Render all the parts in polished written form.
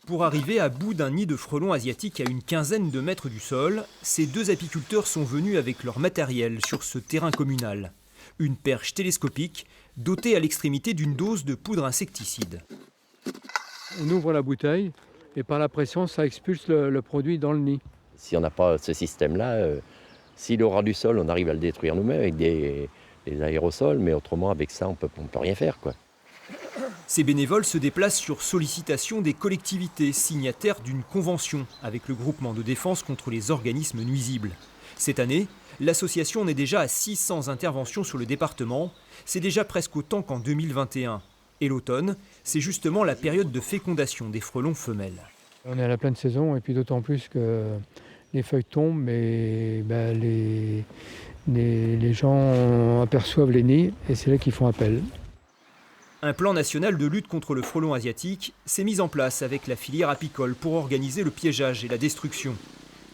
Pour arriver à bout d'un nid de frelons asiatiques à une quinzaine de mètres du sol, ces deux apiculteurs sont venus avec leur matériel sur ce terrain communal. Une perche télescopique dotée à l'extrémité d'une dose de poudre insecticide. On ouvre la bouteille et par la pression, ça expulse le produit dans le nid. Si on n'a pas ce système-là, si l'aura du sol, on arrive à le détruire nous-mêmes avec des aérosols, mais autrement, avec ça, on peut rien faire, quoi. Ces bénévoles se déplacent sur sollicitation des collectivités signataires d'une convention avec le groupement de défense contre les organismes nuisibles. Cette année, l'association en est déjà à 600 interventions sur le département. C'est déjà presque autant qu'en 2021. Et l'automne, c'est justement la période de fécondation des frelons femelles. On est à la pleine saison et puis d'autant plus que les feuilles tombent, mais les gens aperçoivent les nids et c'est là qu'ils font appel. Un plan national de lutte contre le frelon asiatique s'est mis en place avec la filière apicole pour organiser le piégeage et la destruction.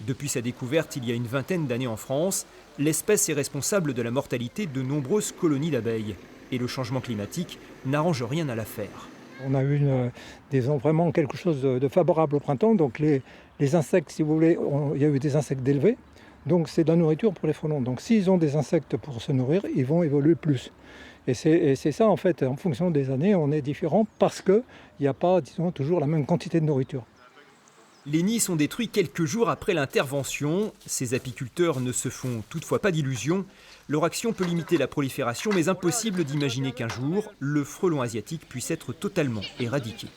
Depuis sa découverte il y a une vingtaine d'années en France, l'espèce est responsable de la mortalité de nombreuses colonies d'abeilles. Et le changement climatique n'arrange rien à l'affaire. On a eu vraiment quelque chose de favorable au printemps. Donc les insectes, si vous voulez, il y a eu des insectes d'élevés. Donc c'est de la nourriture pour les frelons. Donc s'ils ont des insectes pour se nourrir, ils vont évoluer plus. Et c'est ça, en fait, en fonction des années, on est différent parce qu'il n'y a pas, disons, toujours la même quantité de nourriture. Les nids sont détruits quelques jours après l'intervention. Ces apiculteurs ne se font toutefois pas d'illusions. Leur action peut limiter la prolifération, mais impossible d'imaginer qu'un jour, le frelon asiatique puisse être totalement éradiqué.